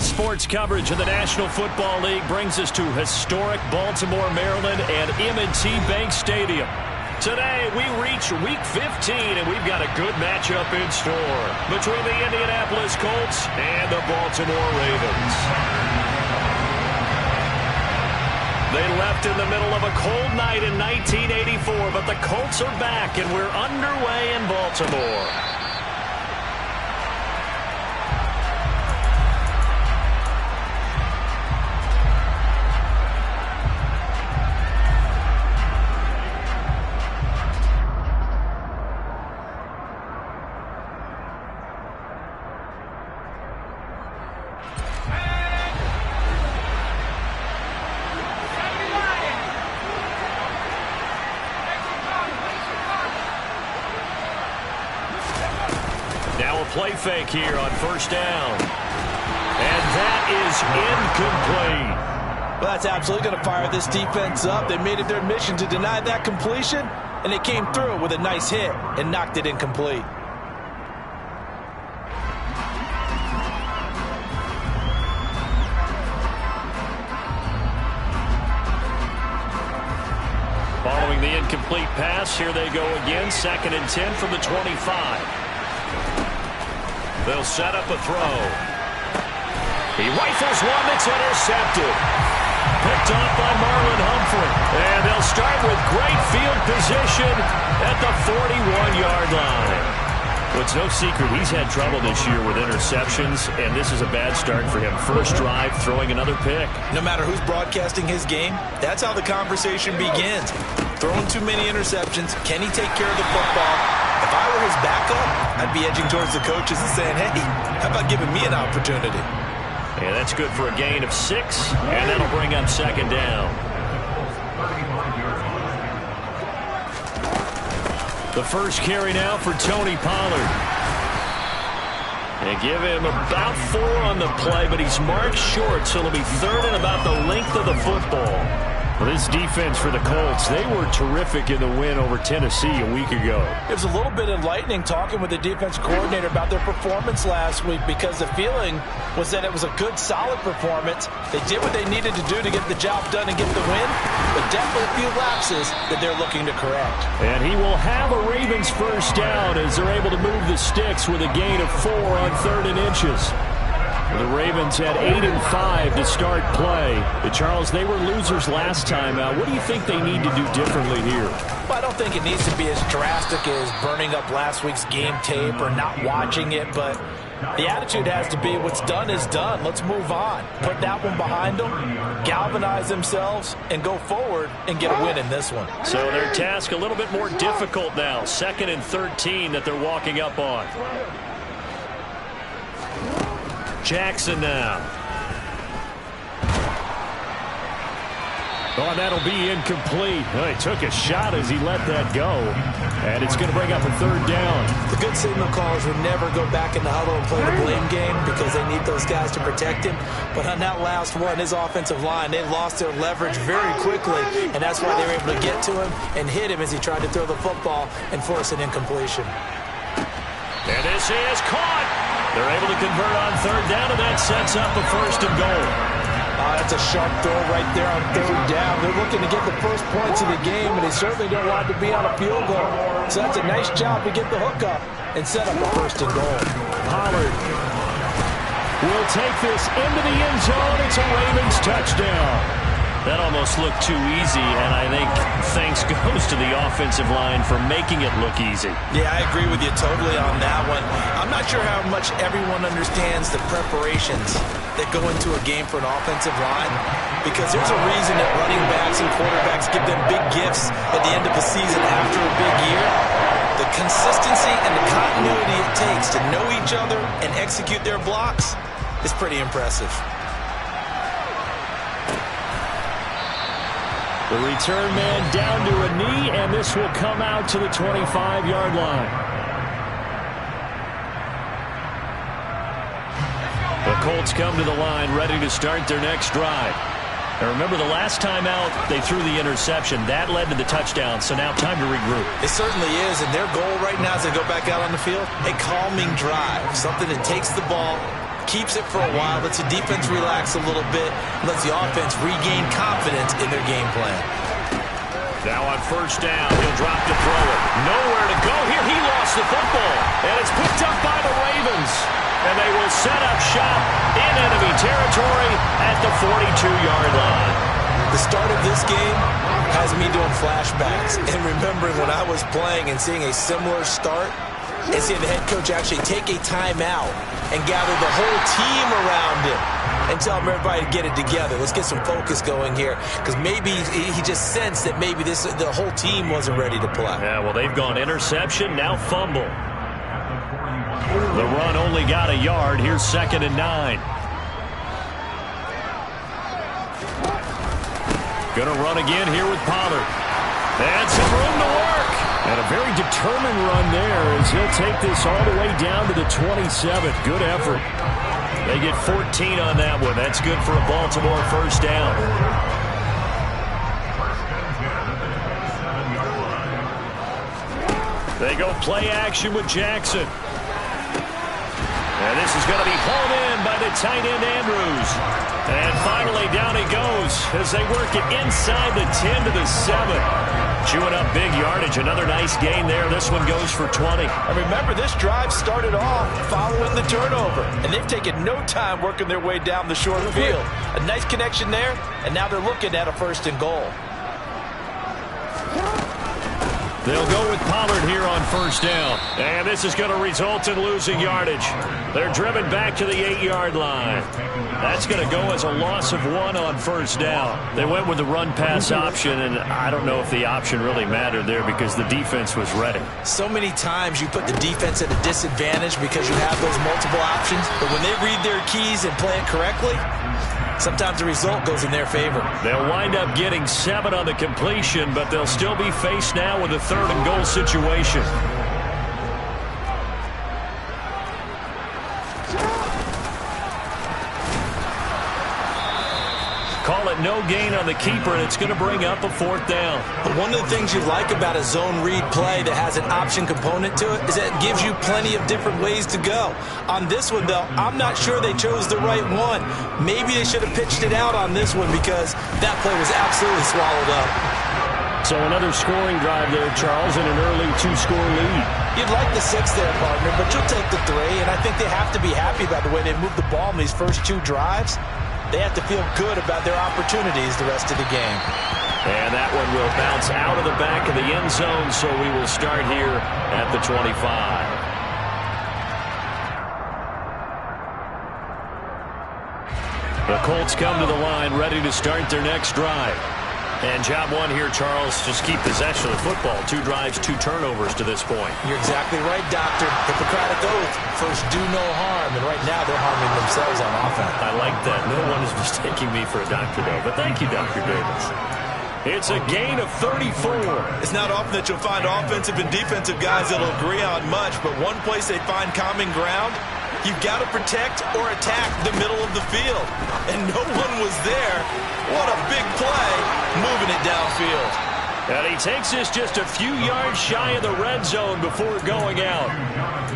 Sports coverage of the National Football League brings us to historic Baltimore, Maryland and M&T Bank Stadium. Today, we reach Week 15, and we've got a good matchup in store between the Indianapolis Colts and the Baltimore Ravens. They left in the middle of a cold night in 1984, but the Colts are back, and we're underway in Baltimore. Play fake here on first down. And that is incomplete. Well, that's absolutely going to fire this defense up. They made it their mission to deny that completion, and they came through with a nice hit and knocked it incomplete. Following the incomplete pass, here they go again. 2nd and 10 from the 25. They'll set up a throw. He rifles one that's intercepted. Picked off by Marlon Humphrey. And they'll start with great field position at the 41-yard line. Well, it's no secret he's had trouble this year with interceptions, and this is a bad start for him. First drive, throwing another pick. No matter who's broadcasting his game, that's how the conversation begins. Throwing too many interceptions. Can he take care of the football? If I were his backup, I'd be edging towards the coaches and saying, hey, how about giving me an opportunity? And that's good for a gain of 6, and that'll bring up 2nd down. The first carry now for Tony Pollard. They give him about 4 on the play, but he's marked short, so it'll be 3rd and about the length of the football. Well, this defense for the Colts, they were terrific in the win over Tennessee a week ago. It was a little bit enlightening talking with the defense coordinator about their performance last week, because the feeling was that it was a good, solid performance. They did what they needed to do to get the job done and get the win, but definitely a few lapses that they're looking to correct. And he will have a Ravens first down as they're able to move the sticks with a gain of 4 on 3rd and inches. The Ravens had 8 and 5 to start play. But Charles, they were losers last time out. What do you think they need to do differently here? Well, I don't think it needs to be as drastic as burning up last week's game tape or not watching it, but the attitude has to be what's done is done. Let's move on. Put that one behind them, galvanize themselves, and go forward and get a win in this one. So their task a little bit more difficult now. 2nd and 13 that they're walking up on. Jackson now. Oh, that'll be incomplete. Oh, he took a shot as he let that go. And it's going to bring up a 3rd down. The good signal callers would never go back in the huddle and play the blame game because they need those guys to protect him. But on that last one, his offensive line, they lost their leverage very quickly, and that's why they were able to get to him and hit him as he tried to throw the football and force an incompletion. And this is caught. They're able to convert on 3rd down, and that sets up a 1st and goal. That's a sharp throw right there on 3rd down. They're looking to get the first points of the game, and they certainly don't want it to be on a field goal. So that's a nice job to get the hook up and set up a 1st and goal. Pollard will take this into the end zone. It's a Ravens touchdown. That almost looked too easy, and I think thanks goes to the offensive line for making it look easy. Yeah, I agree with you totally on that one. I'm not sure how much everyone understands the preparations that go into a game for an offensive line, because there's a reason that running backs and quarterbacks give them big gifts at the end of the season after a big year. The consistency and the continuity it takes to know each other and execute their blocks is pretty impressive. The return man down to a knee, and this will come out to the 25-yard line. The Colts come to the line ready to start their next drive. And remember, the last time out, they threw the interception. That led to the touchdown, so now time to regroup. It certainly is, and their goal right now as they go back out on the field, a calming drive, something that takes the ball, keeps it for a while, lets the defense relax a little bit, lets the offense regain confidence in their game plan. Now on first down, he'll drop to throw it. Nowhere to go here. He lost the football, and it's picked up by the Ravens. And they will set up shop in enemy territory at the 42-yard line. The start of this game has me doing flashbacks and remembering when I was playing and seeing a similar start and seeing the head coach actually take a timeout and gather the whole team around him and tell him everybody to get it together. Let's get some focus going here, because maybe he just sensed that maybe the whole team wasn't ready to play. Yeah, well, they've gone interception, now fumble. The run only got a yard. Here's 2nd and 9. Gonna run again here with Pollard. And some room to work. And a very determined run there as he'll take this all the way down to the 27. Good effort. They get 14 on that one. That's good for a Baltimore first down. They go play action with Jackson. And this is going to be hauled in by the tight end Andrews. And finally down he goes as they work it inside the 10 to the 7. Chewing up big yardage. Another nice gain there. This one goes for 20. And remember, this drive started off following the turnover. And they've taken no time working their way down the short field. A nice connection there. And now they're looking at a 1st and goal. They'll go with Pollard here on first down. And this is going to result in losing yardage. They're driven back to the 8-yard line. That's going to go as a loss of 1 on first down. They went with the run-pass option, and I don't know if the option really mattered there because the defense was ready. So many times you put the defense at a disadvantage because you have those multiple options. But when they read their keys and play it correctly, sometimes the result goes in their favor. They'll wind up getting 7 on the completion, but they'll still be faced now with a 3rd and goal situation. Call it no gain on the keeper, and it's going to bring up a 4th down. But one of the things you like about a zone read play that has an option component to it is that it gives you plenty of different ways to go. On this one, though, I'm not sure they chose the right one. Maybe they should have pitched it out on this one because that play was absolutely swallowed up. So another scoring drive there, Charles, and an early 2-score lead. You'd like the 6 there, partner, but you'll take the 3, and I think they have to be happy about the way they moved the ball in these first 2 drives. They have to feel good about their opportunities the rest of the game. And that one will bounce out of the back of the end zone, so we will start here at the 25. The Colts come to the line, ready to start their next drive. And job 1 here, Charles, just keep possession of the football. 2 drives, 2 turnovers to this point. You're exactly right, Doctor. Hippocratic oath. First, do no harm. And right now, they're harming themselves on offense. I like that. No one is mistaking me for a doctor, though. But thank you, Dr. Davis. It's a gain of 34. It's not often that you'll find offensive and defensive guys that'll agree on much, but one place they find common ground, you've got to protect or attack the middle of the field. And no one was there. What a big play, moving it downfield. And he takes this just a few yards shy of the red zone before going out.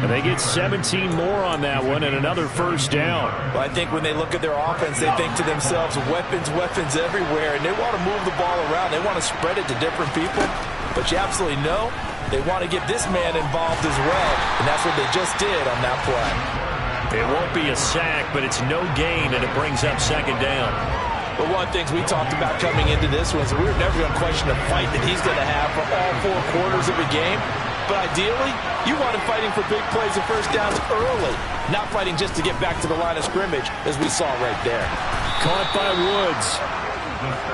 And they get 17 more on that one and another first down. Well, I think when they look at their offense, they think to themselves, weapons, weapons everywhere, and they want to move the ball around. They want to spread it to different people. But you absolutely know they want to get this man involved as well, and that's what they just did on that play. It won't be a sack, but it's no gain, and it brings up 2nd down. But one of the things we talked about coming into this was we were never going to question the fight that he's going to have for all 4 quarters of a game. But ideally, you want him fighting for big plays and first downs early, not fighting just to get back to the line of scrimmage, as we saw right there. Caught by Woods.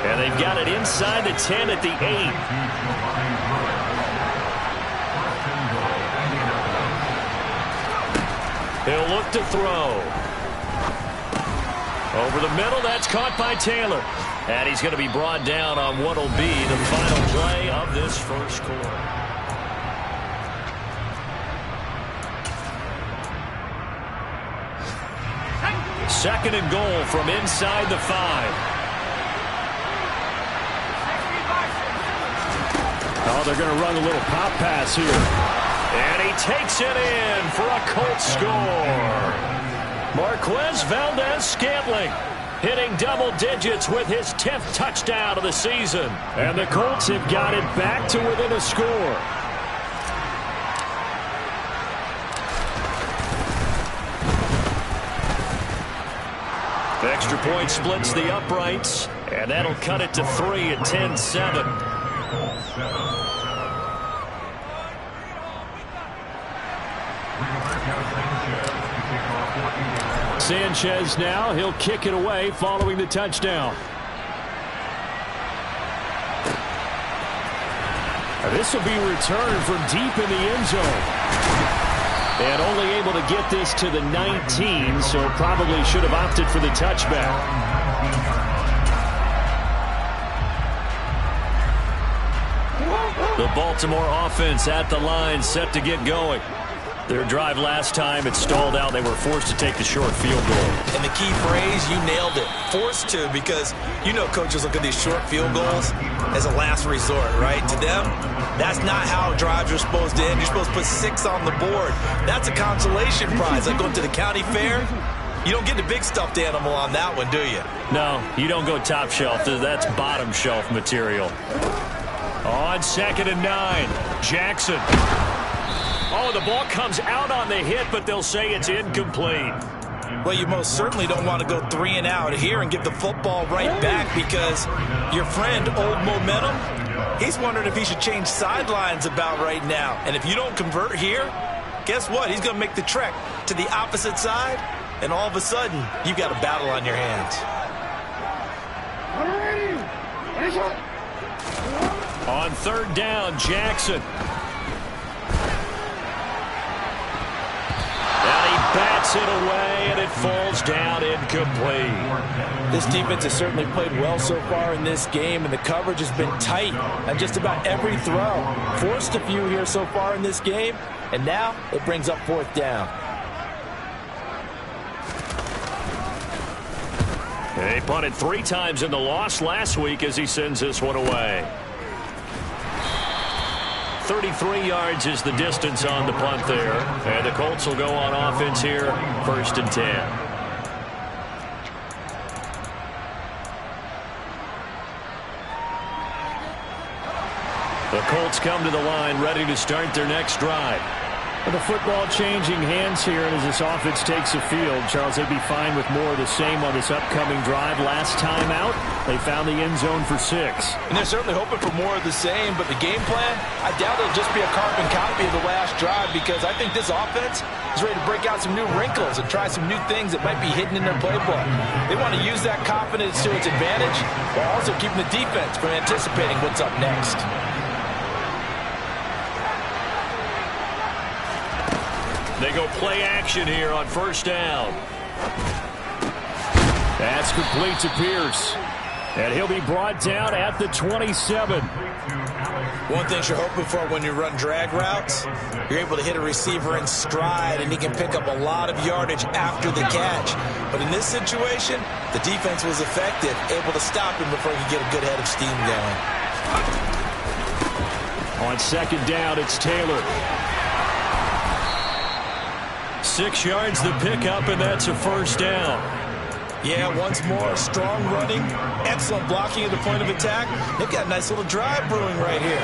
And they've got it inside the 10 at the 8. He'll look to throw. Over the middle, that's caught by Taylor. And he's going to be brought down on what will be the final play of this first quarter. Second and goal from inside the 5. Oh, they're going to run a little pop pass here. And he takes it in for a Colts score. Marquez Valdez-Scantling hitting double digits with his 10th touchdown of the season. And the Colts have got it back to within a score. Extra point splits the uprights, and that'll cut it to 3 at 10-7. Sanchez now, he'll kick it away following the touchdown. This will be returned from deep in the end zone. And only able to get this to the 19, so probably should have opted for the touchback. The Baltimore offense at the line, set to get going. Their drive last time, it stalled out. They were forced to take the short field goal. And the key phrase, you nailed it. Forced to, because you know coaches look at these short field goals as a last resort, right? To them, that's not how drives are supposed to end. You're supposed to put 6 on the board. That's a consolation prize. Like going to the county fair, you don't get the big stuffed animal on that one, do you? No, you don't go top shelf. That's bottom shelf material. On 2nd and 9, Jackson. Oh, the ball comes out on the hit, but they'll say it's incomplete. Well, you most certainly don't want to go 3 and out here and give the football right back, because your friend, Old Momentum, he's wondering if he should change sidelines about right now. And if you don't convert here, guess what? He's going to make the trek to the opposite side, and all of a sudden, you've got a battle on your hands. On 3rd down, Jackson. Bats it away, and it falls down incomplete. This defense has certainly played well so far in this game, and the coverage has been tight on just about every throw. Forced a few here so far in this game, and now it brings up 4th down. He punted 3 times in the loss last week as he sends this one away. 33 yards is the distance on the punt there. And the Colts will go on offense here, 1st and 10. The Colts come to the line, ready to start their next drive. With the football changing hands here, and as this offense takes the field, Charles, they'd be fine with more of the same on this upcoming drive. Last time out, they found the end zone for 6. And they're certainly hoping for more of the same, but the game plan, I doubt it'll just be a carbon copy of the last drive, because I think this offense is ready to break out some new wrinkles and try some new things that might be hidden in their playbook. They want to use that confidence to its advantage, while also keeping the defense from anticipating what's up next. They go play action here on 1st down. That's complete to Pierce. And he'll be brought down at the 27. One thing you're hoping for when you run drag routes, you're able to hit a receiver in stride, and he can pick up a lot of yardage after the catch. But in this situation, the defense was effective, able to stop him before he could get a good head of steam going. On 2nd down, it's Taylor. 6 yards the pickup, and that's a 1st down. Yeah, once more, strong running, excellent blocking at the point of attack. They've got a nice little drive brewing right here.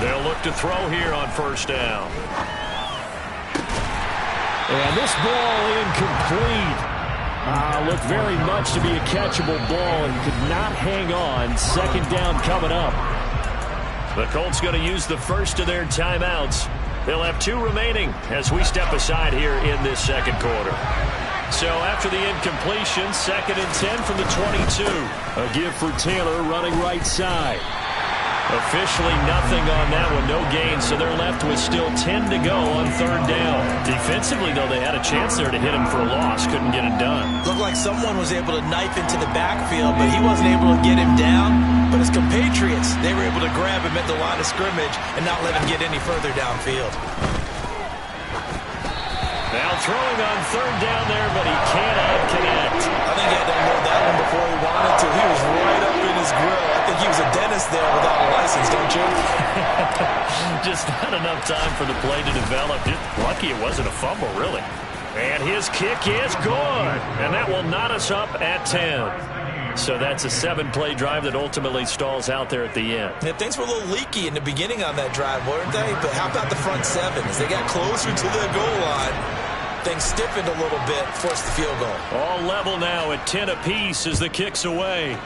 They'll look to throw here on 1st down. And this ball incomplete. Looked very much to be a catchable ball and could not hang on. 2nd down coming up. The Colts going to use the first of their timeouts. They'll have 2 remaining as we step aside here in this 2nd quarter. So after the incompletion, 2nd and 10 from the 22. A give for Taylor running right side. Officially nothing on that one, no gain, so they're left with still 10 to go on 3rd down. Defensively, though, they had a chance there to hit him for a loss, couldn't get it done. Looked like someone was able to knife into the backfield, but he wasn't able to get him down. But his compatriots, they were able to grab him at the line of scrimmage and not let him get any further downfield. Now throwing on 3rd down there, but he cannot connect. I think he had to unload that one before he wanted to. He was right up in his grill. I think he was a dead Just not enough time for the play to develop. Lucky it wasn't a fumble, really. And his kick is good. And that will knot us up at 10. So that's a 7-play drive that ultimately stalls out there at the end. Yeah, things were a little leaky in the beginning on that drive, weren't they? But how about the front 7? As they got closer to the goal line, things stiffened a little bit, forced the field goal. All level now at 10 apiece as the kick's away.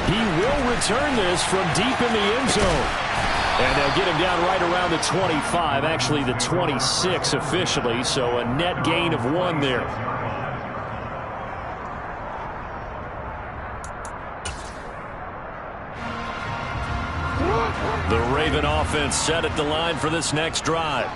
He will return this from deep in the end zone. And they'll get him down right around the 25, actually the 26 officially, so a net gain of 1 there. The Raven offense set at the line for this next drive.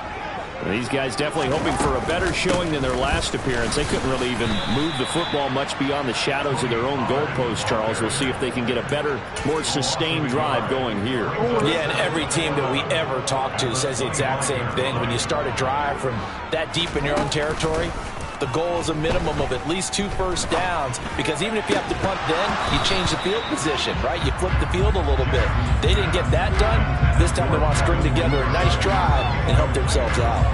These guys definitely hoping for a better showing than their last appearance. They couldn't really even move the football much beyond the shadows of their own goalpost, Charles. We'll see if they can get a better, more sustained drive going here. Yeah, and every team that we ever talk to says the exact same thing. When you start a drive from that deep in your own territory, the goal is a minimum of at least 2 first downs, because even if you have to punt then, you change the field position, right? You flip the field a little bit. They didn't get that done. This time they want to string together a nice drive and help themselves out.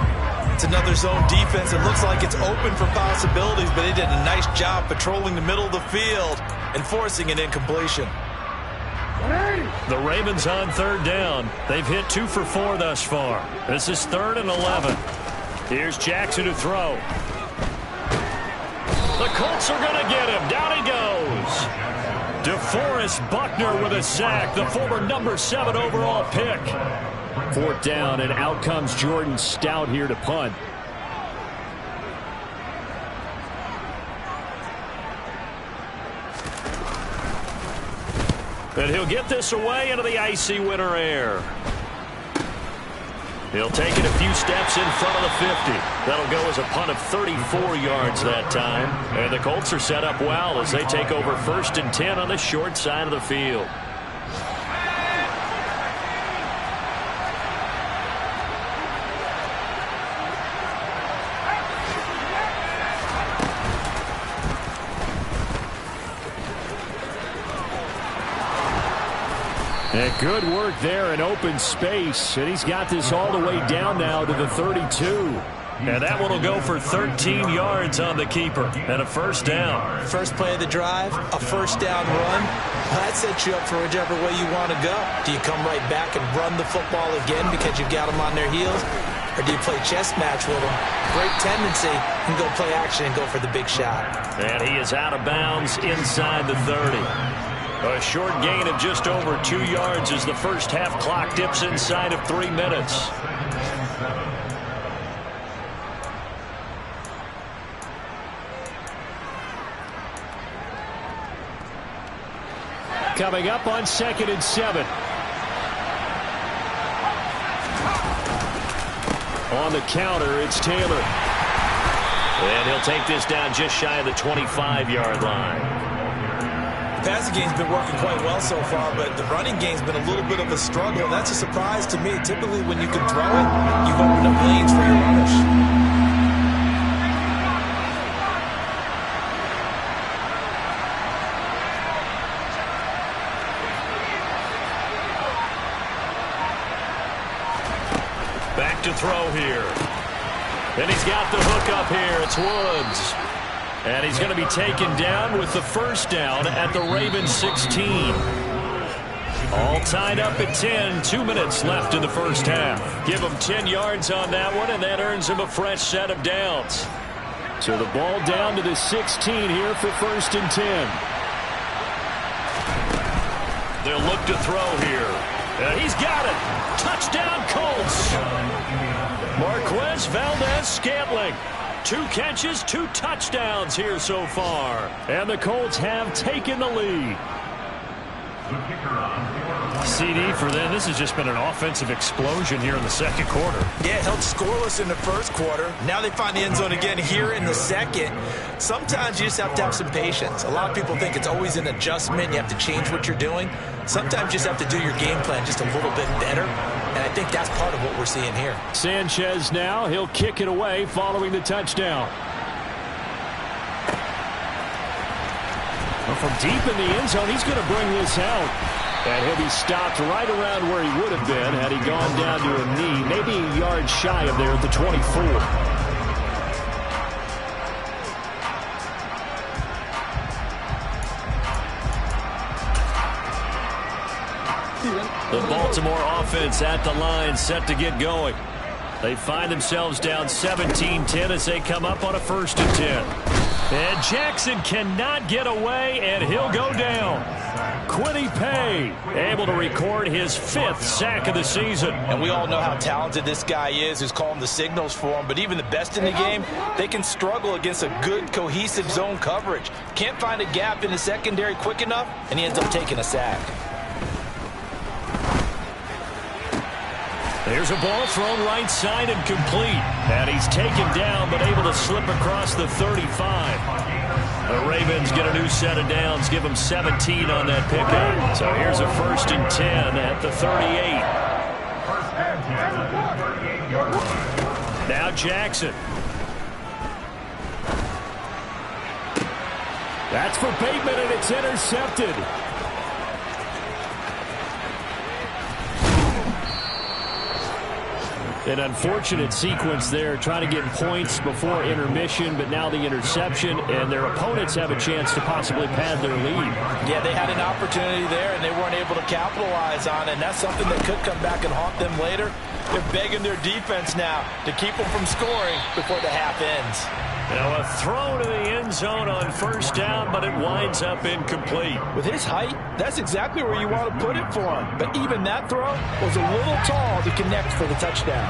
It's another zone defense. It looks like it's open for possibilities, but they did a nice job patrolling the middle of the field and forcing an incompletion. The Ravens on 3rd down. They've hit 2 for 4 thus far. This is 3rd and 11. Here's Jackson to throw. The Colts are going to get him. Down he goes. DeForest Buckner with a sack, the former number 7 overall pick. 4th down, and out comes Jordan Stout here to punt. And he'll get this away into the icy winter air. He'll take it a few steps in front of the 50. That'll go as a punt of 34 yards that time. And the Colts are set up well as they take over 1st and 10 on the short side of the field. And good work there in open space. And he's got this all the way down now to the 32. And that one will go for 13 yards on the keeper and a 1st down. First play of the drive, a 1st down run. That sets you up for whichever way you want to go. Do you come right back and run the football again because you've got them on their heels? Or do you play chess match with them? Great tendency, and go play action and go for the big shot. And he is out of bounds inside the 30. A short gain of just over 2 yards as the first half clock dips inside of 3 minutes. Coming up on 2nd and 7. On the counter, it's Taylor. And he'll take this down just shy of the 25-yard line. The passing game's been working quite well so far, but the running game's been a little bit of a struggle. That's a surprise to me. Typically, when you can throw it, you've opened up lanes for your runners. Back to throw here. And he's got the hook up here. It's Woods. And he's going to be taken down with the 1st down at the Ravens 16. All tied up at 10. 2 minutes left in the first half. Give him 10 yards on that one, and that earns him a fresh set of downs. So the ball down to the 16 here for 1st and 10. They'll look to throw here. And he's got it. Touchdown, Colts. Marquez Valdez-Scantling. 2 catches, 2 touchdowns here so far. And the Colts have taken the lead. CD for them. This has just been an offensive explosion here in the 2nd quarter. Yeah, held scoreless in the 1st quarter. Now they find the end zone again here in the 2nd. Sometimes you just have to have some patience. A lot of people think it's always an adjustment. You have to change what you're doing. Sometimes you just have to do your game plan just a little bit better. And I think that's part of what we're seeing here. Sanchez now. He'll kick it away following the touchdown. Well, from deep in the end zone, he's going to bring this out. And he'll be stopped right around where he would have been had he gone down to a knee, maybe a yard shy of there at the 24. The Baltimore offense at the line, set to get going. They find themselves down 17-10 as they come up on a 1st and 10. And Jackson cannot get away, and he'll go down. Quiddy Pay able to record his 5th sack of the season. And we all know how talented this guy is, who's calling the signals for him. But even the best in the game, they can struggle against a good, cohesive zone coverage. Can't find a gap in the secondary quick enough, and he ends up taking a sack. There's a ball thrown right side and complete. And he's taken down but able to slip across the 35. The Ravens get a new set of downs, give them 17 on that pickup. So here's a 1st and 10 at the 38. Now Jackson. That's for Bateman, and it's intercepted. An unfortunate sequence there, trying to get points before intermission, but now the interception, and their opponents have a chance to possibly pad their lead. Yeah, they had an opportunity there, and they weren't able to capitalize on it, and that's something that could come back and haunt them later. They're begging their defense now to keep them from scoring before the half ends. Now a throw to the end zone on 1st down, but it winds up incomplete. With his height, that's exactly where you want to put it for him. But even that throw was a little tall to connect for the touchdown.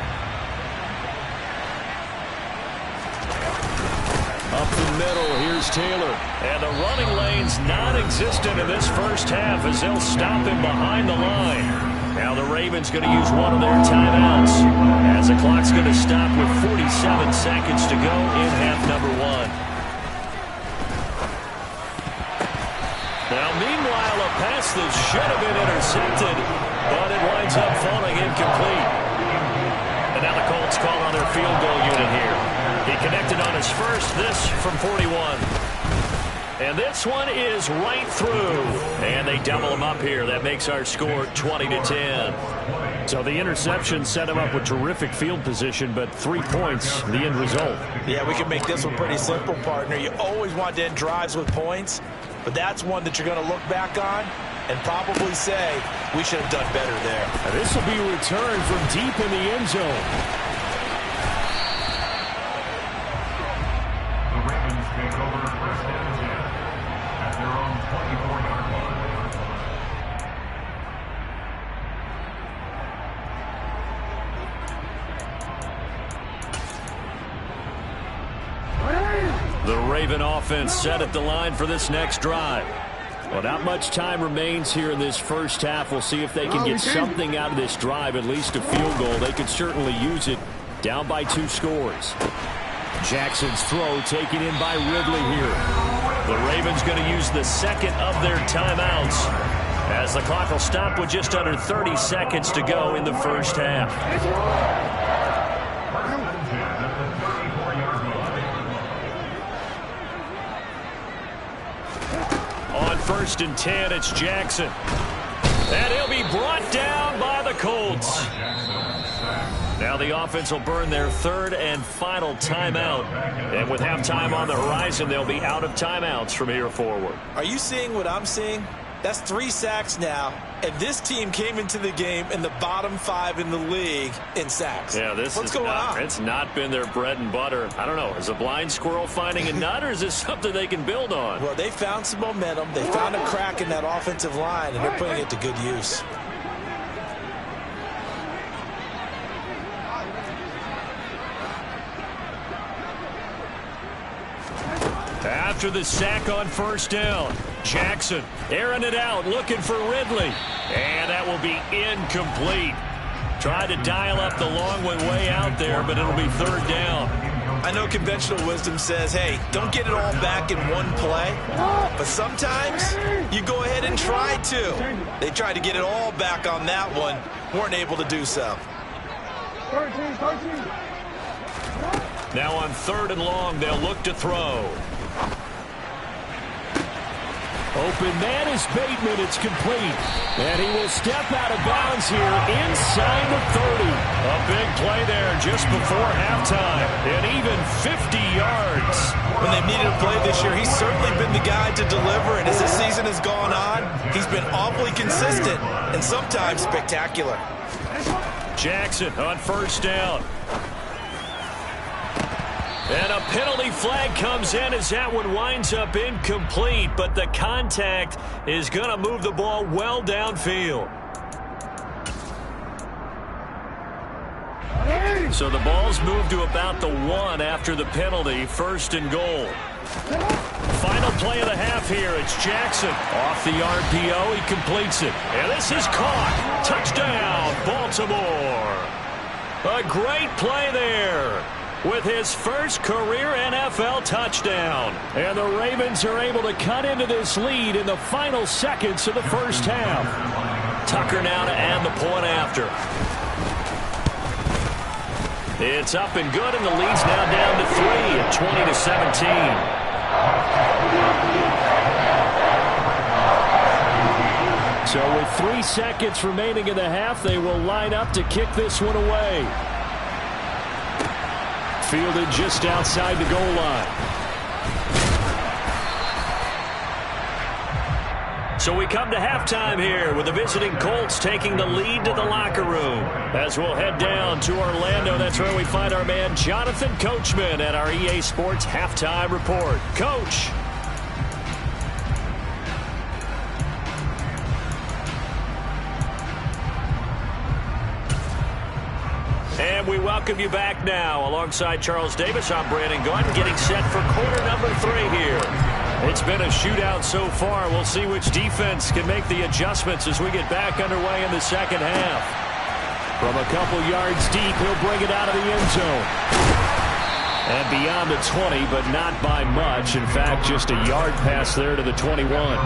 Up the middle, here's Taylor. And the running lane's non-existent in this 1st half as they'll stop him behind the line. Now the Ravens going to use one of their timeouts as the clock's going to stop with 47 seconds to go in half number 1. Now meanwhile, a pass that should have been intercepted, but it winds up falling incomplete. And now the Colts call on their field goal unit here. He connected on his first, this from 41. And this one is right through. And they double him up here. That makes our score 20-10. So the interception set him up with terrific field position, but 3 points, the end result. Yeah, we can make this one pretty simple, partner. You always want to end drives with points, but that's one that you're going to look back on and probably say, we should have done better there. Now this will be a return from deep in the end zone. The Raven offense set at the line for this next drive. Well, not much time remains here in this 1st half. We'll see if they can get something out of this drive, at least a field goal. They could certainly use it. Down by 2 scores. Jackson's throw taken in by Ridley here. The Ravens going to use the 2nd of their timeouts as the clock will stop with just under 30 seconds to go in the 1st half. On 1st and 10, it's Jackson. And he'll be brought down by the Colts. Now the offense will burn their 3rd and final timeout. And with halftime on the horizon, they'll be out of timeouts from here forward. Are you seeing what I'm seeing? That's 3 sacks now, and this team came into the game in the bottom 5 in the league in sacks. Yeah, what's going on? It's not been their bread and butter. I don't know. Is a blind squirrel finding a nut, or is this something they can build on? Well, they found some momentum. They found a crack in that offensive line, and they're putting it to good use. After the sack on 1st down, Jackson airing it out, looking for Ridley. And that will be incomplete. Tried to dial up the long one way out there, but it'll be 3rd down. I know conventional wisdom says, hey, don't get it all back in one play. But sometimes you go ahead and try to. They tried to get it all back on that one. Weren't able to do so. Now on 3rd and long, they'll look to throw. Open man is Bateman. It's complete. And he will step out of bounds here inside the 30. A big play there just before halftime. And even 50 yards. When they've needed a play this year, he's certainly been the guy to deliver. And as this season has gone on, he's been awfully consistent and sometimes spectacular. Jackson on first down. And a penalty flag comes in as that one winds up incomplete, but the contact is going to move the ball well downfield. So the ball's moved to about the 1 after the penalty, first and goal. Final play of the half here. It's Jackson. Off the RPO, he completes it. And this is caught. Touchdown, Baltimore. A great play there with his first career NFL touchdown. And the Ravens are able to cut into this lead in the final seconds of the first half. Tucker now to add the point after. It's up and good, and the lead's now down to 3 at 20-17. So with 3 seconds remaining in the half, they will line up to kick this one away. Fielded just outside the goal line. So we come to halftime here with the visiting Colts taking the lead to the locker room. As we'll head down to Orlando, that's where we find our man Jonathan Coachman at our EA Sports Halftime Report. Coach. And we welcome you back now. Alongside Charles Davis, I'm Brandon Gunn, getting set for quarter number 3 here. It's been a shootout so far. We'll see which defense can make the adjustments as we get back underway in the second half. From a couple yards deep, he'll bring it out of the end zone. And beyond the 20, but not by much. In fact, just a yard pass there to the 21.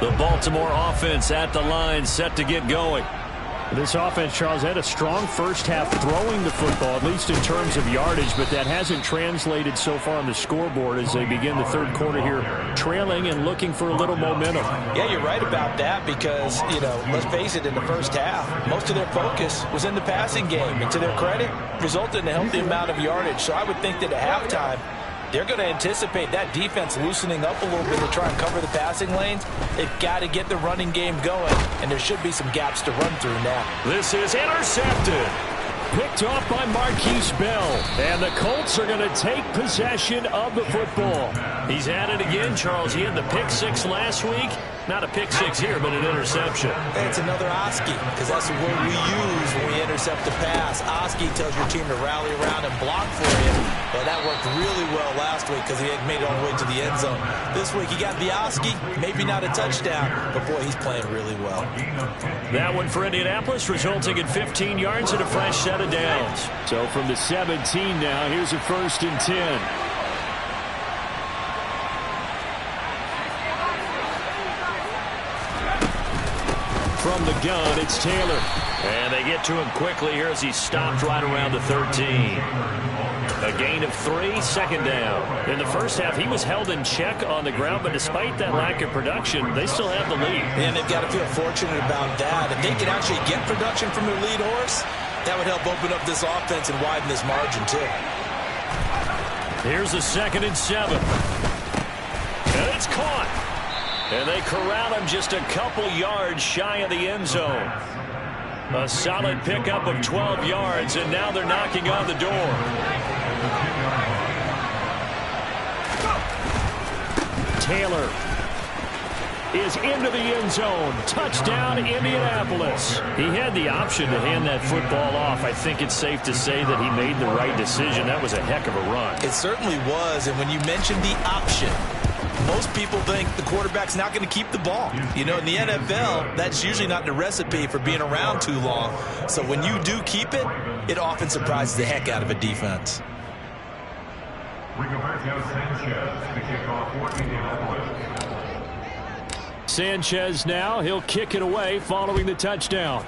The Baltimore offense at the line, set to get going. This offense, Charles, had a strong first half throwing the football, at least in terms of yardage, but that hasn't translated so far on the scoreboard as they begin the third quarter here, trailing and looking for a little momentum. Yeah, you're right about that because, let's face it, in the first half, most of their focus was in the passing game, and to their credit, resulted in a healthy amount of yardage. So I would think that at halftime, they're going to anticipate that defense loosening up a little bit to try and cover the passing lanes. They've got to get the running game going, and there should be some gaps to run through now. This is intercepted. Picked off by Marquise Bell. And the Colts are going to take possession of the football. He's at it again, Charles. He had the pick 6 last week. Not a pick 6 here, but an interception. It's another Oski, because that's the word we use when we intercept a pass. Oski tells your team to rally around and block for you. Well, that worked really well last week because he had made it all the way to the end zone. This week he got the Oski, maybe not a touchdown, but boy, he's playing really well. That one for Indianapolis, resulting in 15 yards and a fresh set of downs. So from the 17 now, here's a 1st and 10. From the gun, it's Taylor. And they get to him quickly here as he stopped right around the 13. A gain of 3, second down. In the first half, he was held in check on the ground, but despite that lack of production, they still have the lead. And they've got to feel fortunate about that. If they can actually get production from their lead horse, that would help open up this offense and widen this margin, too. Here's the 2nd and 7. And it's caught. And they corral him just a couple yards shy of the end zone. A solid pickup of 12 yards, and now they're knocking on the door. Taylor is into the end zone. Touchdown, Indianapolis. He had the option to hand that football off. I think it's safe to say that he made the right decision. That was a heck of a run. It certainly was, and when you mentioned the option, most people think the quarterback's not going to keep the ball. In the NFL, that's usually not the recipe for being around too long. So when you do keep it, it often surprises the heck out of a defense. Sanchez now, he'll kick it away following the touchdown.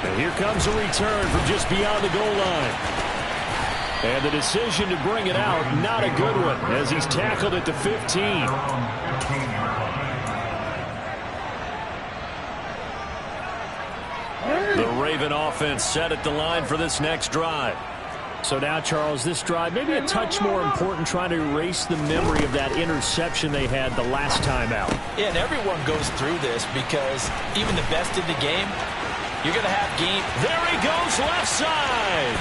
And here comes a return from just beyond the goal line. And the decision to bring it out, not a good one, as he's tackled at the 15. The Raven offense set at the line for this next drive. So now, Charles, this drive maybe a touch more important, trying to erase the memory of that interception they had the last time out. Yeah, and everyone goes through this because even the best in the game, you're going to have game. There he goes left side.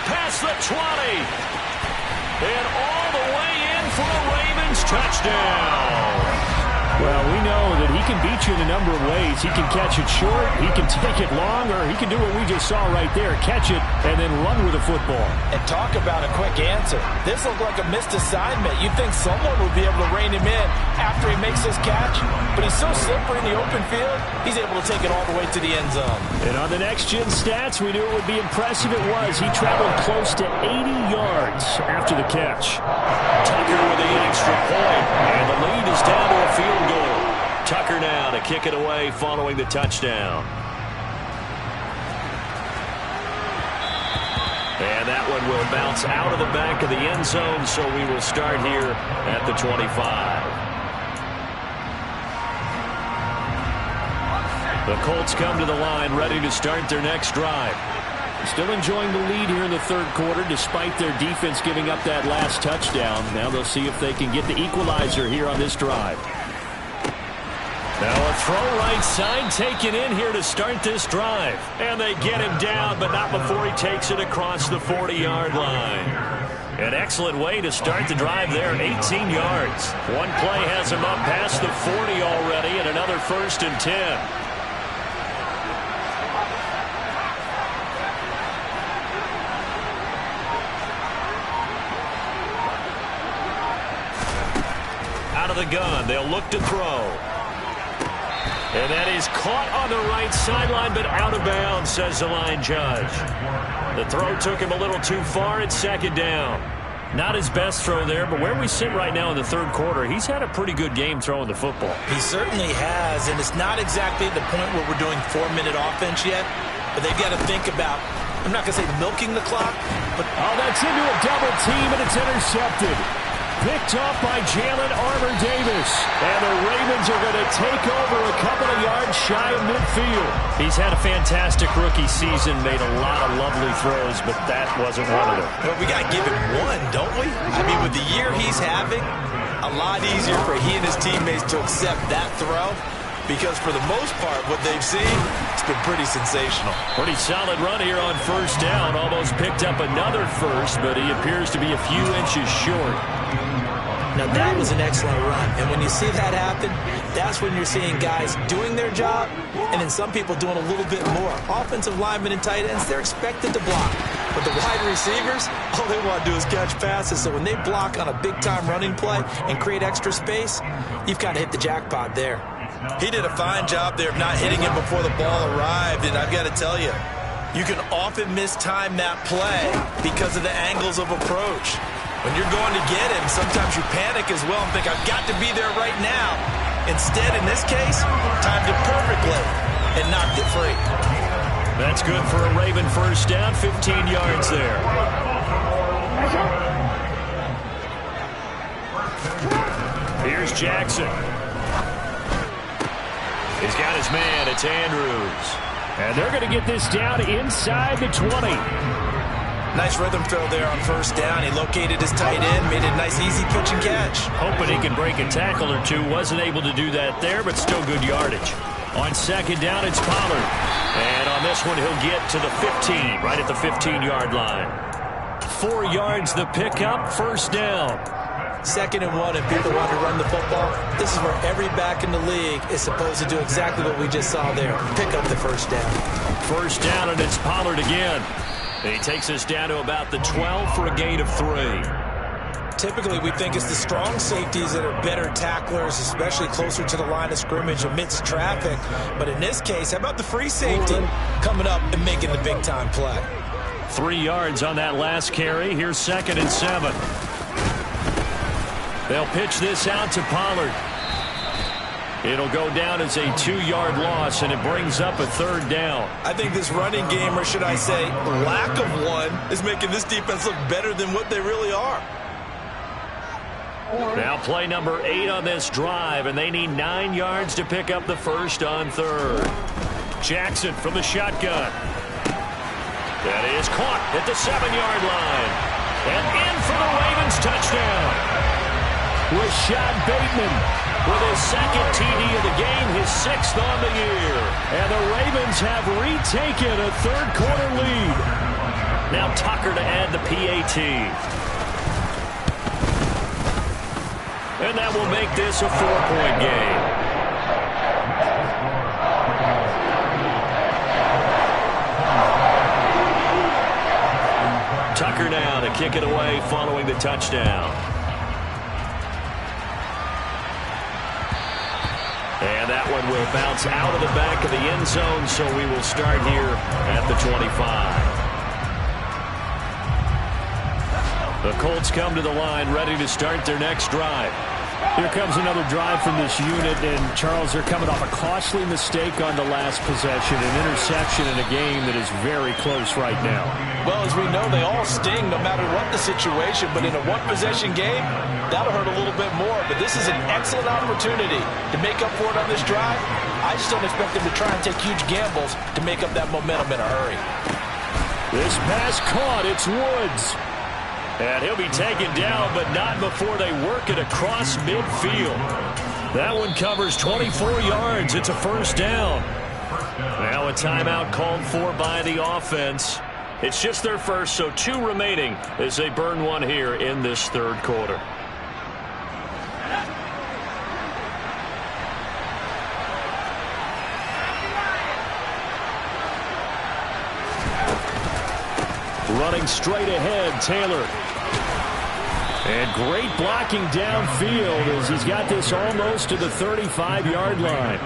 Past the 20. And all the way in for a Ravens touchdown. Well, we know that he can beat you in a number of ways. He can catch it short, he can take it long, or he can do what we just saw right there, catch it and then run with the football. And talk about a quick answer. This looked like a missed assignment. You'd think someone would be able to rein him in after he makes this catch, but he's so slippery in the open field, he's able to take it all the way to the end zone. And on the next-gen stats, we knew it would be impressive. It was. He traveled close to 80 yards after the catch. Tucker with the extra point, and the lead is down to a field goal. Tucker now to kick it away following the touchdown. And that one will bounce out of the back of the end zone, so we will start here at the 25. The Colts come to the line, ready to start their next drive. Still enjoying the lead here in the third quarter, despite their defense giving up that last touchdown. Now they'll see if they can get the equalizer here on this drive. Now a throw right side taken in here to start this drive. And they get him down, but not before he takes it across the 40-yard line. An excellent way to start the drive there, 18 yards. One play has him up past the 40 already, and another 1st and 10. Out of the gun, they'll look to throw. And that is caught on the right sideline, but out of bounds, says the line judge. The throw took him a little too far. It's 2nd down. Not his best throw there, but where we sit right now in the third quarter, he's had a pretty good game throwing the football. He certainly has, and it's not exactly the point where we're doing 4-minute offense yet, but they've got to think about, I'm not going to say milking the clock, but... Oh, that's into a double team, and it's intercepted. Picked off by Jalen Armour-Davis. And the Ravens are going to take over a couple of yards shy of midfield. He's had a fantastic rookie season, made a lot of lovely throws, but that wasn't one of them. Well, we got to give him one, don't we? I mean, with the year he's having, a lot easier for he and his teammates to accept that throw, because for the most part, what they've seen, it's been pretty sensational. Pretty solid run here on 1st down. Almost picked up another first, but he appears to be a few inches short. Now, that was an excellent run. And when you see that happen, that's when you're seeing guys doing their job and then some people doing a little bit more. Offensive linemen and tight ends, they're expected to block. But the wide receivers, all they want to do is catch passes. So when they block on a big-time running play and create extra space, you've kind of hit the jackpot there. He did a fine job there of not hitting him before the ball arrived. And I've got to tell you, you can often mistime that play because of the angles of approach. When you're going to get him, sometimes you panic as well and think, I've got to be there right now. Instead, in this case, timed it perfectly and knocked it free. That's good for a Raven 1st down, 15 yards there. Here's Jackson. He's got his man. It's Andrews. And they're going to get this down inside the 20. Nice rhythm throw there on 1st down. He located his tight end, made a nice easy pitch and catch. Hoping he can break a tackle or two. Wasn't able to do that there, but still good yardage. On 2nd down, it's Pollard. And on this one, he'll get to the 15, right at the 15-yard line. 4 yards the pickup, 1st down. 2nd and 1, and people want to run the football. This is where every back in the league is supposed to do exactly what we just saw there. Pick up the 1st down. 1st down, and it's Pollard again. And he takes us down to about the 12 for a gain of 3. Typically, we think it's the strong safeties that are better tacklers, especially closer to the line of scrimmage amidst traffic. But in this case, how about the free safety coming up and making the big-time play? 3 yards on that last carry. Here's 2nd and 7. They'll pitch this out to Pollard. It'll go down as a 2-yard loss, and it brings up a 3rd down. I think this running game, or should I say lack of one, is making this defense look better than what they really are. Now play number 8 on this drive, and they need 9 yards to pick up the first on 3rd. Jackson from the shotgun. That is caught at the 7-yard line. And in for the Ravens touchdown. Rashad Bateman with his 2nd TD of the game, his 6th on the year. And the Ravens have retaken a 3rd quarter lead. Now Tucker to add the PAT. And that will make this a 4-point game. Tucker now to kick it away following the touchdown. And that one will bounce out of the back of the end zone, so we will start here at the 25. The Colts come to the line ready to start their next drive. Here comes another drive from this unit, and Charles, they're coming off a costly mistake on the last possession, an interception in a game that is very close right now. Well, as we know, they all sting no matter what the situation, but in a one-possession game, that'll hurt a little bit more. But this is an excellent opportunity to make up for it on this drive. I just don't expect them to try and take huge gambles to make up that momentum in a hurry. This pass caught. It's Woods. And he'll be taken down, but not before they work it across midfield. That one covers 24 yards. It's a 1st down. Now a timeout called for by the offense. It's just their first, so 2 remaining as they burn one here in this 3rd quarter. Running straight ahead, Taylor. And great blocking downfield as he's got this almost to the 35-yard line.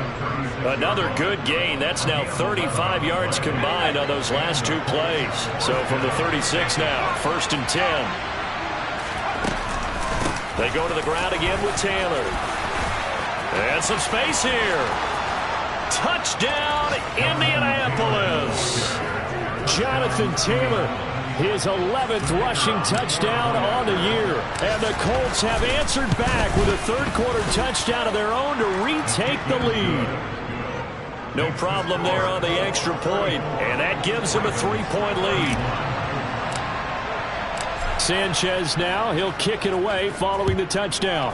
Another good gain. That's now 35 yards combined on those last 2 plays. So from the 36 now, 1st and 10. They go to the ground again with Taylor. And some space here. Touchdown, Indianapolis. Jonathan Taylor, his 11th rushing touchdown on the year. And the Colts have answered back with a 3rd quarter touchdown of their own to retake the lead. No problem there on the extra point, and that gives them a 3-point lead. Sanchez now, he'll kick it away following the touchdown.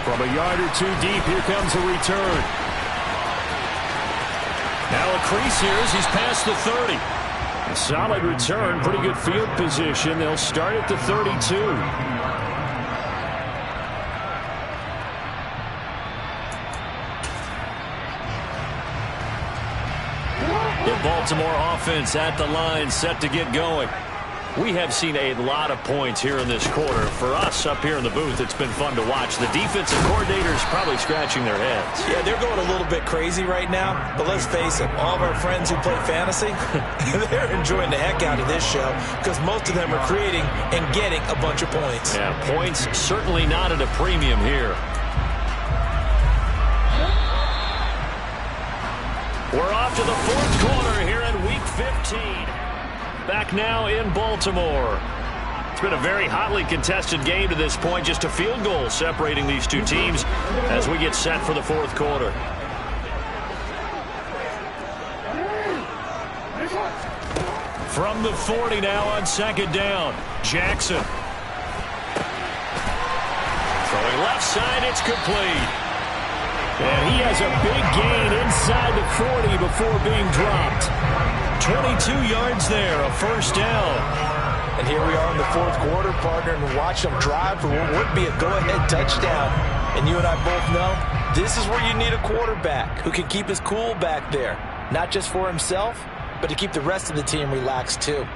From a yard or 2 deep, here comes a return. Now a crease here as he's past the 30. A solid return, pretty good field position. They'll start at the 32. The Baltimore offense at the line, set to get going. We have seen a lot of points here in this quarter. For us up here in the booth, it's been fun to watch. The defensive coordinators probably scratching their heads. Yeah, they're going a little bit crazy right now. But let's face it, all of our friends who play fantasy, they're enjoying the heck out of this show because most of them are creating and getting a bunch of points. Yeah, points certainly not at a premium here. We're off to the 4th quarter here in Week 15. Back now in Baltimore. It's been a very hotly contested game to this point. Just a field goal separating these 2 teams as we get set for the 4th quarter. From the 40 now on 2nd down. Jackson. Throwing left side, it's complete. And he has a big gain inside the 40 before being dropped. 22 yards there, a 1st down. And here we are in the 4th quarter, partner, and watch them drive for what would be a go-ahead touchdown. And you and I both know this is where you need a quarterback who can keep his cool back there. Not just for himself, but to keep the rest of the team relaxed too.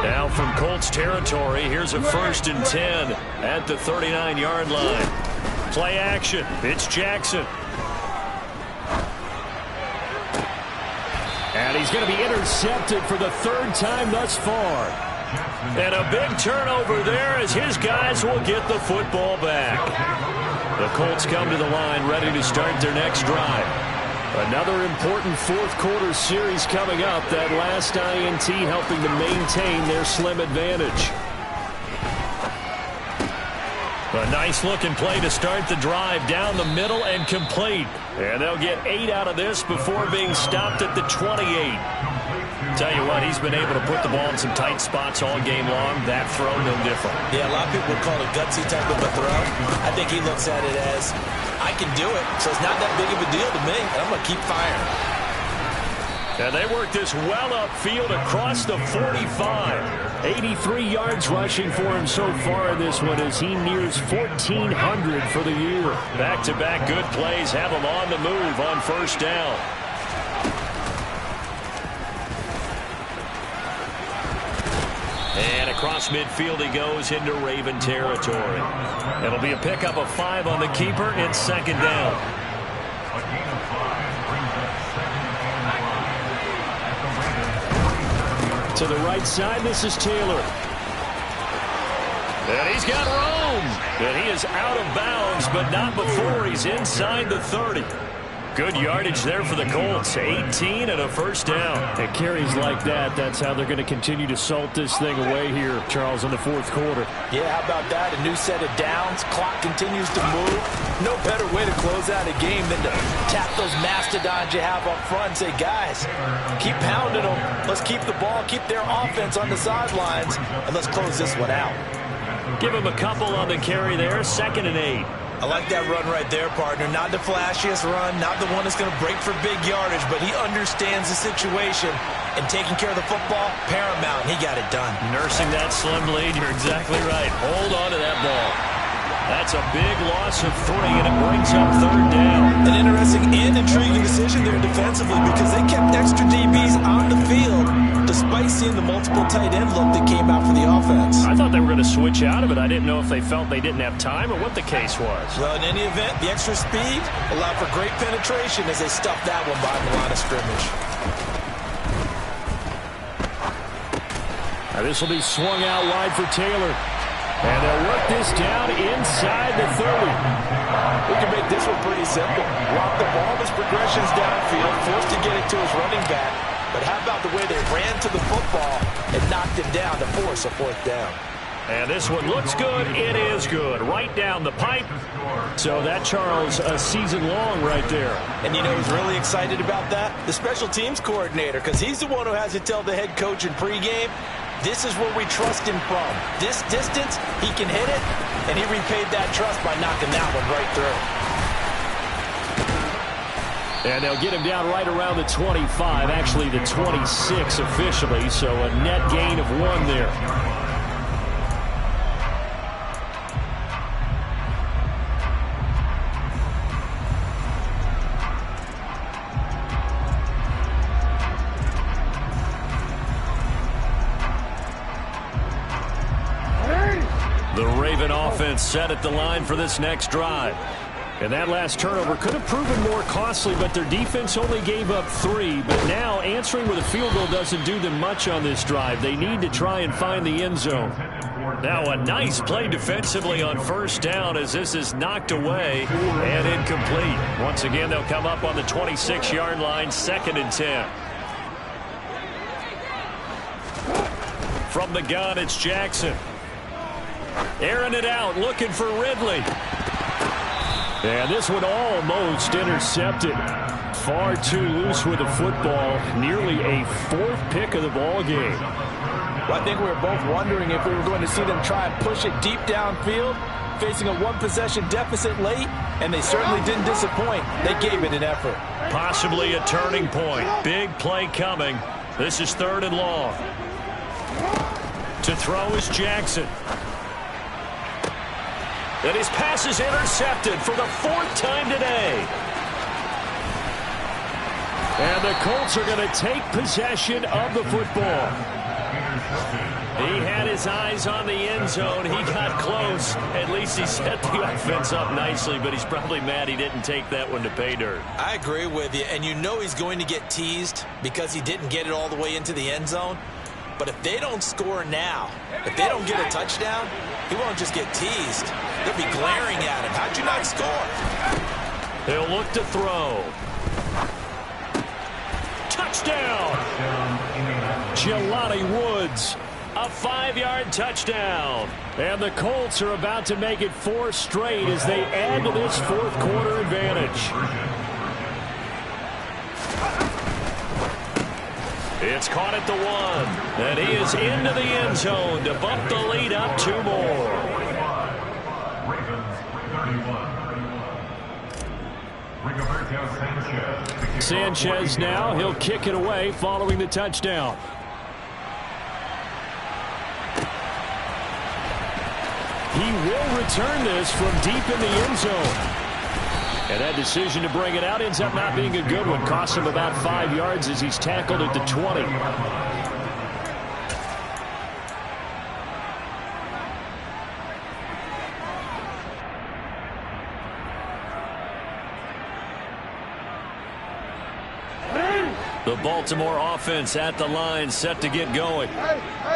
Now from Colts territory, here's a 1st and 10 at the 39-yard line. Play action. It's Jackson. And he's going to be intercepted for the 3rd time thus far. And a big turnover there as his guys will get the football back. The Colts come to the line ready to start their next drive. Another important fourth-quarter series coming up. That last INT helping to maintain their slim advantage. A nice-looking play to start the drive down the middle and complete. And they'll get 8 out of this before being stopped at the 28. Tell you what, he's been able to put the ball in some tight spots all game long. That throw, no different. Yeah, a lot of people would call it a gutsy type of a throw. I think he looks at it as, I can do it, so it's not that big of a deal to me, and I'm going to keep firing. And they work this well upfield across the 45. 83 yards rushing for him so far in this one as he nears 1,400 for the year. Back-to-back good plays have him on the move on first down. And across midfield he goes into Raven territory. It'll be a pickup of 5 on the keeper. It's second down. To the right side, this is Taylor. And he's got room. And he is out of bounds, but not before he's inside the 30. Good yardage there for the Colts. 18 and a first down. And carries like that, that's how they're going to continue to salt this thing away here, Charles, in the fourth quarter. Yeah, how about that? A new set of downs. Clock continues to move. No better way to close out a game than to tap those mastodons you have up front and say, guys, keep pounding them. Let's keep the ball, keep their offense on the sidelines, and let's close this one out. Give him a couple on the carry there. 2nd and 8. I like that run right there, partner. Not the flashiest run, not the one that's going to break for big yardage, but he understands the situation, and taking care of the football, paramount. He got it done. Nursing that slim lead, you're exactly right. Hold on to that ball. That's a big loss of 3, and it brings up third down. An interesting and intriguing decision there defensively because they kept extra DBs on the field despite seeing the multiple tight end look that came out for the offense. I thought they were going to switch out of it. I didn't know if they felt they didn't have time or what the case was. Well, in any event, the extra speed allowed for great penetration as they stuffed that one by the line of scrimmage. Now this will be swung out wide for Taylor. And they'll work this down inside the 30. We can make this one pretty simple. Walk the ball, his progressions downfield, forced to get it to his running back. But how about the way they ran to the football and knocked him down to force a 4th down? And this one looks good. It is good. Right down the pipe. So that, Charles, a season long right there. And you know who's really excited about that? The special teams coordinator, because he's the one who has to tell the head coach in pregame, this is where we trust him from. This distance, he can hit it, and he repaid that trust by knocking that one right through. And they'll get him down right around the 25, actually the 26 officially, so a net gain of 1 there. The Raven offense set at the line for this next drive. And that last turnover could have proven more costly, but their defense only gave up 3. But now answering with a field goal doesn't do them much on this drive. They need to try and find the end zone. Now a nice play defensively on first down as this is knocked away and incomplete. Once again, they'll come up on the 26-yard line, 2nd and 10. From the gun, it's Jackson. Airing it out, looking for Ridley. And this one almost intercepted. Far too loose with the football. Nearly a 4th pick of the ball game. Well, I think we were both wondering if we were going to see them try and push it deep downfield, facing a 1-possession deficit late, and they certainly didn't disappoint. They gave it an effort. Possibly a turning point. Big play coming. This is 3rd and long. To throw is Jackson. And his pass is intercepted for the 4th time today. And the Colts are going to take possession of the football. He had his eyes on the end zone. He got close. At least he set the offense up nicely, but he's probably mad he didn't take that one to pay dirt. I agree with you, and you know he's going to get teased because he didn't get it all the way into the end zone. But if they don't score now, if they don't get a touchdown, he won't just get teased. They'll be glaring at him. How'd you not score? He'll look to throw. Touchdown! Jelani Woods. A 5-yard touchdown. And the Colts are about to make it 4 straight as they add to this fourth-quarter advantage. It's caught at the 1. And he is into the end zone to bump the lead up 2 more. Sanchez now. He'll kick it away following the touchdown. He will return this from deep in the end zone. And that decision to bring it out ends up not being a good one. Costs him about 5 yards as he's tackled at the 20. The Baltimore offense at the line, set to get going.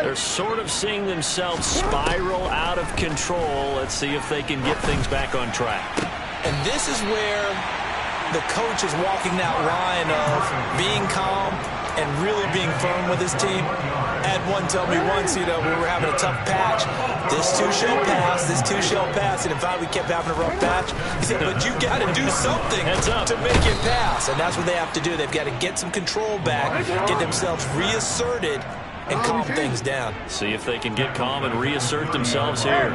They're sort of seeing themselves spiral out of control. Let's see if they can get things back on track. And this is where the coach is walking that line of being calm and really being firm with his team. I had one tell me once, we were having a tough patch. This too shall pass. This too shall pass. And in fact, we kept having a rough patch. He said, but you got to do something to make it pass. And that's what they have to do. They've got to get some control back, get themselves reasserted, and calm things down. See if they can get calm and reassert themselves here.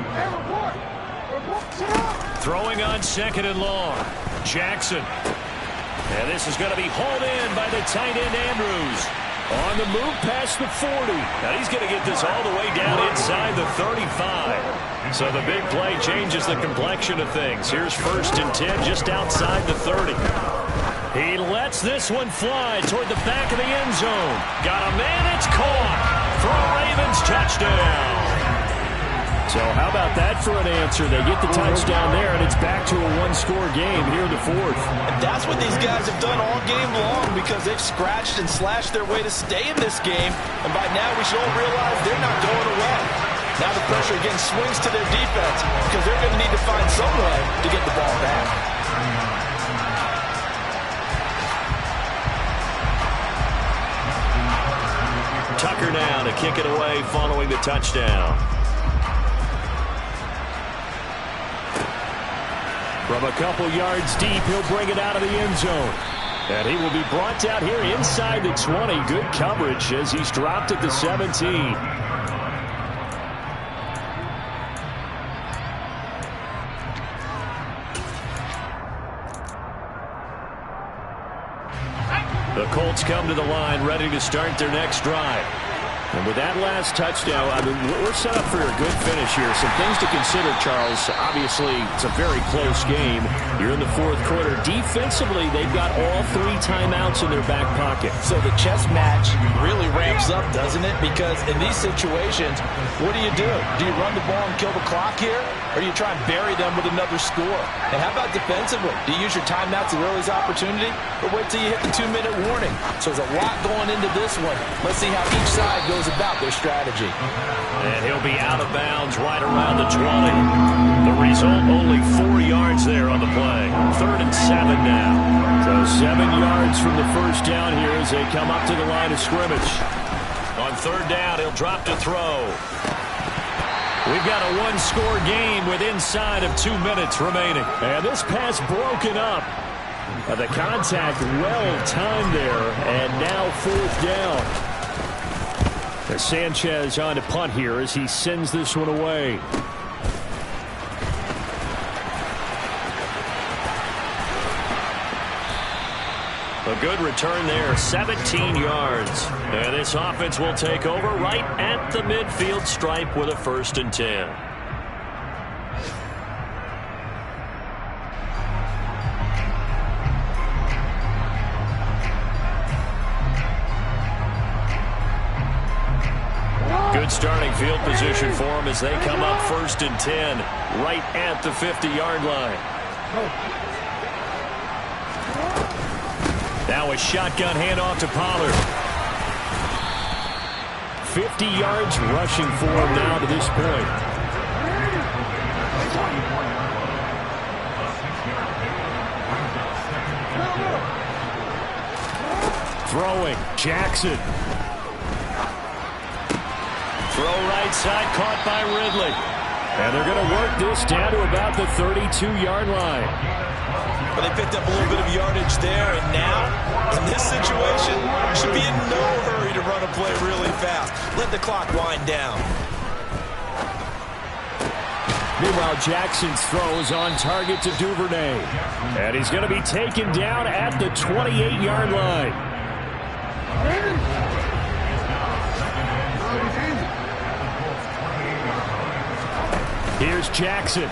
Throwing on 2nd and long. Jackson. And this is going to be hauled in by the tight end Andrews. On the move past the 40. Now he's going to get this all the way down inside the 35. So the big play changes the complexion of things. Here's 1st and 10 just outside the 30. He lets this one fly toward the back of the end zone. Got a man, it's caught for a Ravens touchdown. So how about that for an answer? They get the touchdown there, and it's back to a 1-score game here in the 4th. And that's what these guys have done all game long because they've scratched and slashed their way to stay in this game. And by now we should all realize they're not going away. Now the pressure again swings to their defense because they're going to need to find some way to get the ball back. Tucker now to kick it away following the touchdown. From a couple yards deep, he'll bring it out of the end zone. And he will be brought down here inside the 20. Good coverage as he's dropped at the 17. The Colts come to the line, ready to start their next drive. And with that last touchdown, I mean, we're set up for a good finish here. Some things to consider, Charles. Obviously, it's a very close game. You're in the 4th quarter. Defensively, they've got all 3 timeouts in their back pocket. So the chess match really ramps up, doesn't it? Because in these situations, what do? Do you run the ball and kill the clock here? Or do you try and bury them with another score? And how about defensively? Do you use your timeouts at earliest opportunity? Or wait till you hit the 2-minute warning? So there's a lot going into this one. Let's see how each side goes about their strategy. And he'll be out of bounds right around the 20. The result, only 4 yards there on the play. 3rd and 7 now. So 7 yards from the first down here as they come up to the line of scrimmage. On 3rd down, he'll drop to throw. We've got a 1-score game with inside of 2 minutes remaining. And this pass broken up. The contact well timed there. And now 4th down. Sanchez on to punt here as he sends this one away. A good return there, 17 yards. And this offense will take over right at the midfield stripe with a 1st and 10. Good starting field position for them as they come up 1st and 10 right at the 50-yard line. Now a shotgun handoff to Pollard. 50 yards rushing for him now to this point. Throwing, Jackson. Throw right side, caught by Ridley. And they're going to work this down to about the 32-yard line. But they picked up a little bit of yardage there, and now, in this situation, should be in no hurry to run a play really fast. Let the clock wind down. Meanwhile, Jackson's throw is on target to Duvernay. And he's going to be taken down at the 28-yard line. Here's Jackson.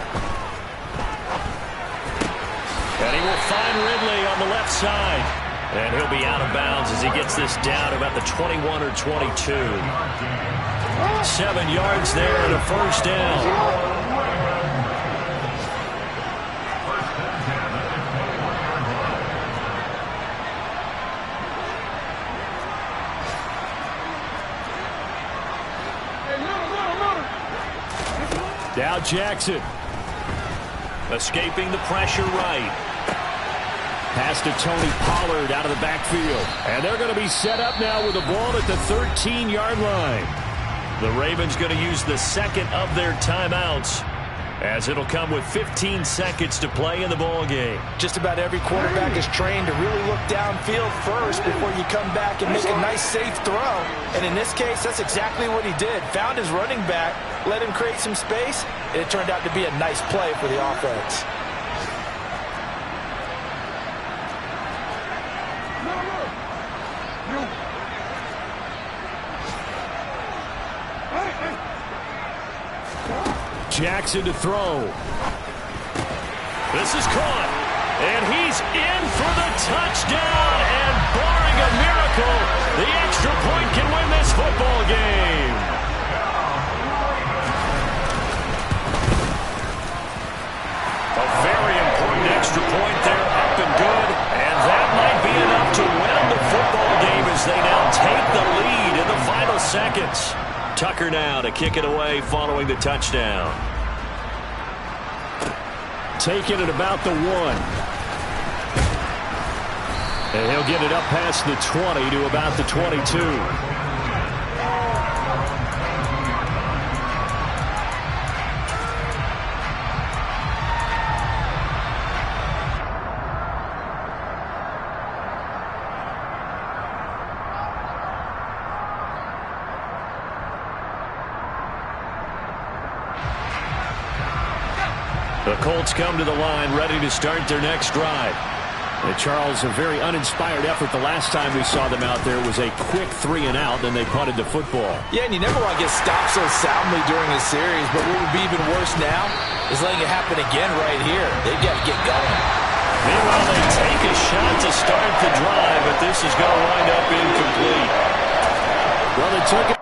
And he will find Ridley on the left side. And he'll be out of bounds as he gets this down to about the 21 or 22. 7 yards there and a first down. Now Jackson. Escaping the pressure right. Pass to Tony Pollard out of the backfield. And they're going to be set up now with the ball at the 13-yard line. The Ravens going to use the second of their timeouts, as it'll come with 15 seconds to play in the ball game. Just about every quarterback is trained to really look downfield first before you come back and make a nice, safe throw. And in this case, that's exactly what he did. Found his running back, let him create some space, and it turned out to be a nice play for the offense. Jackson to throw. This is caught. And he's in for the touchdown. And barring a miracle, the extra point can win this football game. A very important extra point there, up and good. And that might be enough to win the football game as they now take the lead in the final seconds. Tucker now to kick it away following the touchdown. Taking it about the 1. And he'll get it up past the 20 to about the 22. The Colts come to the line ready to start their next drive. And Charles, a very uninspired effort the last time we saw them out there. It was a quick 3 and out, then they punted the football. Yeah, and you never want to get stopped so soundly during a series, but what would be even worse now is letting it happen again right here. They've got to get going. Meanwhile, they take a shot to start the drive, but this is going to wind up incomplete. Well, they took